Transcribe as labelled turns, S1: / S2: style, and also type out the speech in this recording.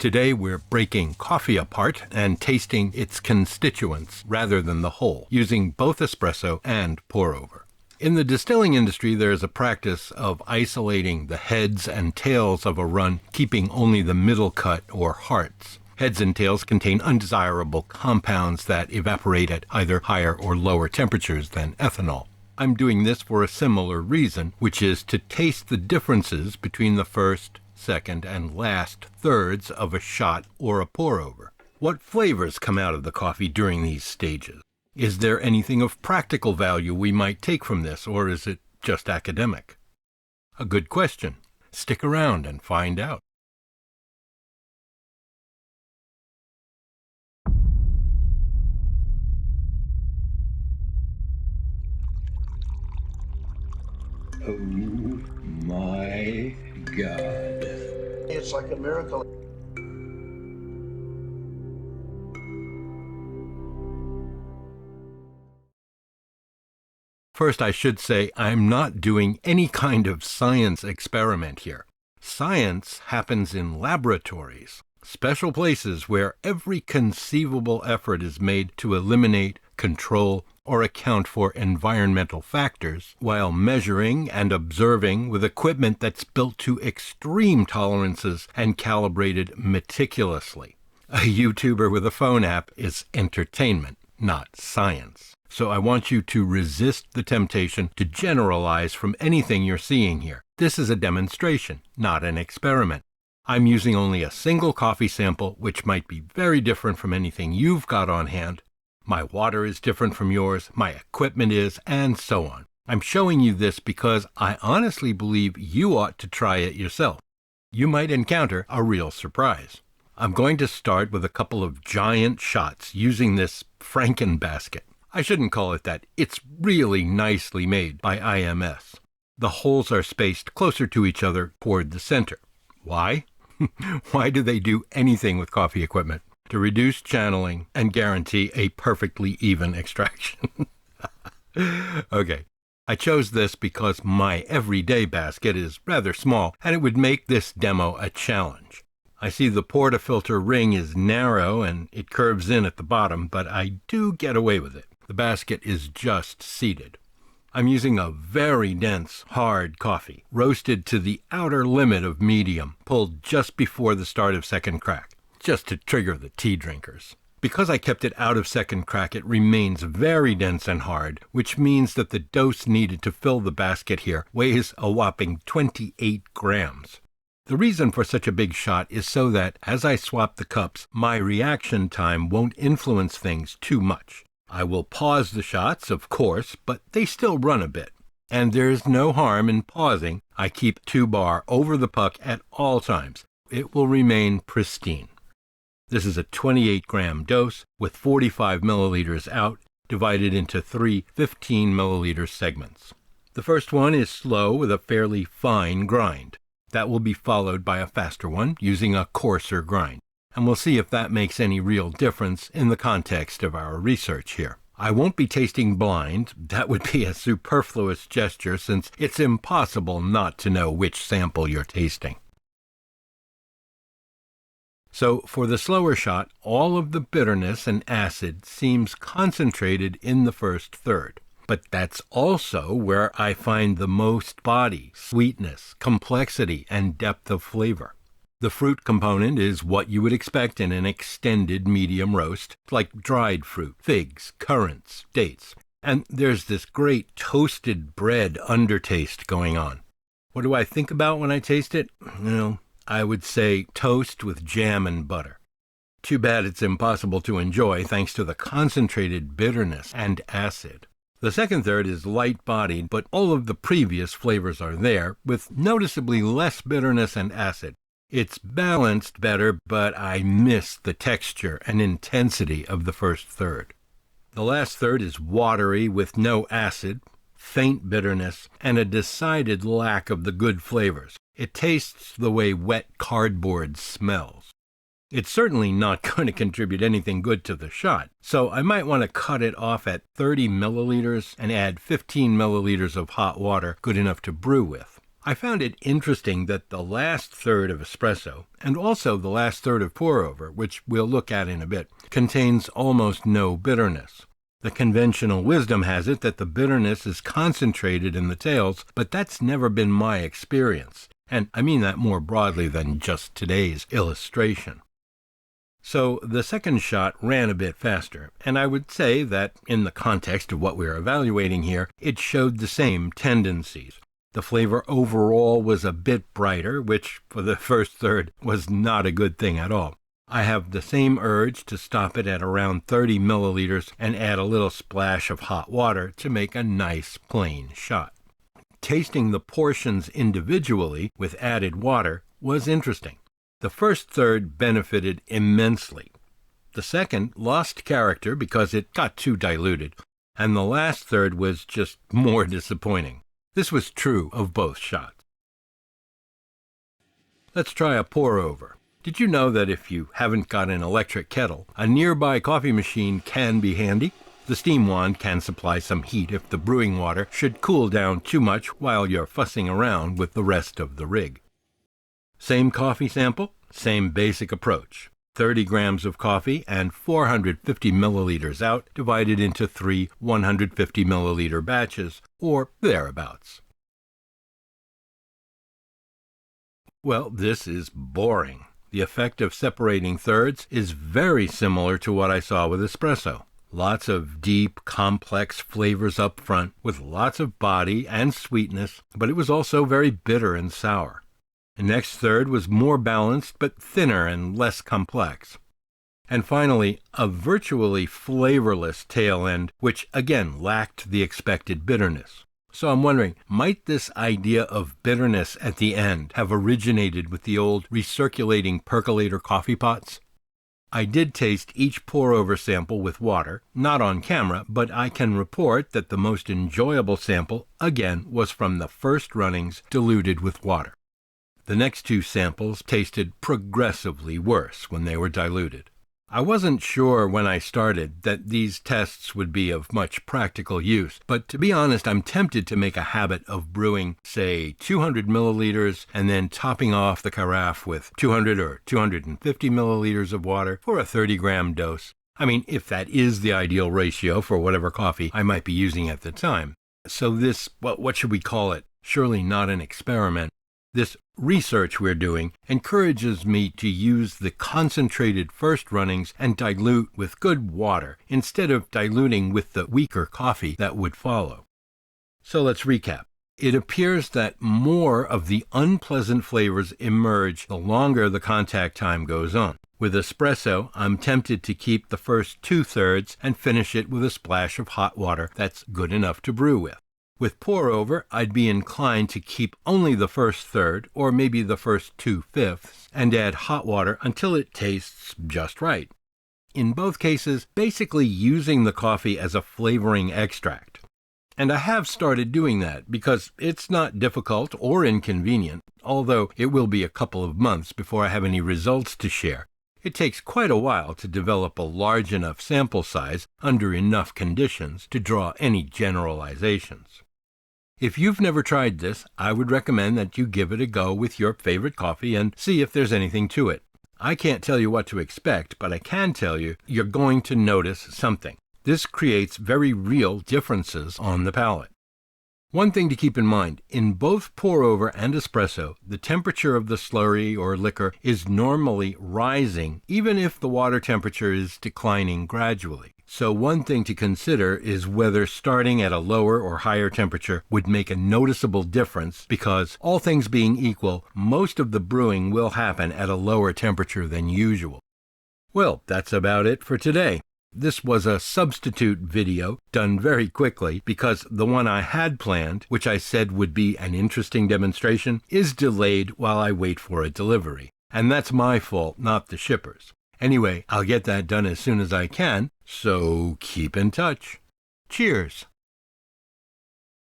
S1: Today we're breaking coffee apart and tasting its constituents rather than the whole, using both espresso and pour-over. In the distilling industry, there is a practice of isolating the heads and tails of a run, keeping only the middle cut or hearts. Heads and tails contain undesirable compounds that evaporate at either higher or lower temperatures than ethanol. I'm doing this for a similar reason, which is to taste the differences between the first, second, and last thirds of a shot or a pour-over. What flavors come out of the coffee during these stages? Is there anything of practical value we might take from this, or is it just academic? A good question. Stick around and find out. Oh my God.
S2: It's like a miracle.
S1: First, I should say I'm not doing any kind of science experiment here. Science happens in laboratories, special places where every conceivable effort is made to eliminate, control, or account for environmental factors, while measuring and observing with equipment that's built to extreme tolerances and calibrated meticulously. A YouTuber with a phone app is entertainment, not science. So I want you to resist the temptation to generalize from anything you're seeing here. This is a demonstration, not an experiment. I'm using only a single coffee sample, which might be very different from anything you've got on hand. My water is different from yours, my equipment is, and so on. I'm showing you this because I honestly believe you ought to try it yourself. You might encounter a real surprise. I'm going to start with a couple of giant shots using this Franken basket. I shouldn't call it that. It's really nicely made by IMS. The holes are spaced closer to each other toward the center. Why? Why do they do anything with coffee equipment? To reduce channeling and guarantee a perfectly even extraction. Okay, I chose this because my everyday basket is rather small and it would make this demo a challenge. I see the portafilter ring is narrow and it curves in at the bottom, but I do get away with it. The basket is just seated. I'm using a very dense, hard coffee, roasted to the outer limit of medium, pulled just before the start of second crack, just to trigger the tea drinkers. Because I kept it out of second crack, it remains very dense and hard, which means that the dose needed to fill the basket here weighs a whopping 28 grams. The reason for such a big shot is so that, as I swap the cups, my reaction time won't influence things too much. I will pause the shots, of course, but they still run a bit. And there's no harm in pausing. I keep 2 bar over the puck at all times. It will remain pristine. This is a 28-gram dose with 45 milliliters out, divided into 3 15-milliliter segments. The first one is slow with a fairly fine grind. That will be followed by a faster one using a coarser grind. And we'll see if that makes any real difference in the context of our research here. I won't be tasting blind. That would be a superfluous gesture since it's impossible not to know which sample you're tasting. So for the slower shot, all of the bitterness and acid seems concentrated in the first third. But that's also where I find the most body, sweetness, complexity, and depth of flavor. The fruit component is what you would expect in an extended medium roast, like dried fruit, figs, currants, dates. And there's this great toasted bread undertaste going on. What do I think about when I taste it? Well, I would say toast with jam and butter. Too bad it's impossible to enjoy thanks to the concentrated bitterness and acid. The second third is light-bodied, but all of the previous flavors are there, with noticeably less bitterness and acid. It's balanced better, but I miss the texture and intensity of the first third. The last third is watery with no acid, faint bitterness, and a decided lack of the good flavors. It tastes the way wet cardboard smells. It's certainly not going to contribute anything good to the shot, so I might want to cut it off at 30 milliliters and add 15 milliliters of hot water good enough to brew with. I found it interesting that the last third of espresso, and also the last third of pour-over, which we'll look at in a bit, contains almost no bitterness. The conventional wisdom has it that the bitterness is concentrated in the tails, but that's never been my experience, and I mean that more broadly than just today's illustration. So the second shot ran a bit faster, and I would say that, in the context of what we're evaluating here, it showed the same tendencies. The flavor overall was a bit brighter, which, for the first third, was not a good thing at all. I have the same urge to stop it at around 30 milliliters and add a little splash of hot water to make a nice plain shot. Tasting the portions individually with added water was interesting. The first third benefited immensely. The second lost character because it got too diluted, and the last third was just more disappointing. This was true of both shots. Let's try a pour-over. Did you know that if you haven't got an electric kettle, a nearby coffee machine can be handy? The steam wand can supply some heat if the brewing water should cool down too much while you're fussing around with the rest of the rig. Same coffee sample, same basic approach. 30 grams of coffee and 450 milliliters out, divided into 3 150 milliliter batches, or thereabouts. Well, this is boring. The effect of separating thirds is very similar to what I saw with espresso. Lots of deep, complex flavors up front, with lots of body and sweetness, but it was also very bitter and sour. The next third was more balanced, but thinner and less complex. And finally, a virtually flavorless tail end, which again lacked the expected bitterness. So I'm wondering, might this idea of bitterness at the end have originated with the old recirculating percolator coffee pots? I did taste each pour-over sample with water, not on camera, but I can report that the most enjoyable sample, again, was from the first runnings diluted with water. The next two samples tasted progressively worse when they were diluted. I wasn't sure when I started that these tests would be of much practical use, but to be honest, I'm tempted to make a habit of brewing, say, 200 milliliters and then topping off the carafe with 200 or 250 milliliters of water for a 30-gram dose. I mean, if that is the ideal ratio for whatever coffee I might be using at the time. So this, well, what should we call it? Surely not an experiment. This research we're doing encourages me to use the concentrated first runnings and dilute with good water instead of diluting with the weaker coffee that would follow. So let's recap. It appears that more of the unpleasant flavors emerge the longer the contact time goes on. With espresso, I'm tempted to keep the first 2/3 and finish it with a splash of hot water that's good enough to brew with. With pour-over, I'd be inclined to keep only the first third, or maybe the first 2/5, and add hot water until it tastes just right. In both cases, basically using the coffee as a flavoring extract. And I have started doing that because it's not difficult or inconvenient, although it will be a couple of months before I have any results to share. It takes quite a while to develop a large enough sample size under enough conditions to draw any generalizations. If you've never tried this, I would recommend that you give it a go with your favorite coffee and see if there's anything to it. I can't tell you what to expect, but I can tell you you're going to notice something. This creates very real differences on the palate. One thing to keep in mind, in both pour-over and espresso, the temperature of the slurry or liquor is normally rising, even if the water temperature is declining gradually. So one thing to consider is whether starting at a lower or higher temperature would make a noticeable difference, because all things being equal, most of the brewing will happen at a lower temperature than usual. Well, that's about it for today. This was a substitute video done very quickly because the one I had planned, which I said would be an interesting demonstration, is delayed while I wait for a delivery. And that's my fault, not the shipper's. Anyway, I'll get that done as soon as I can, so keep in touch. Cheers!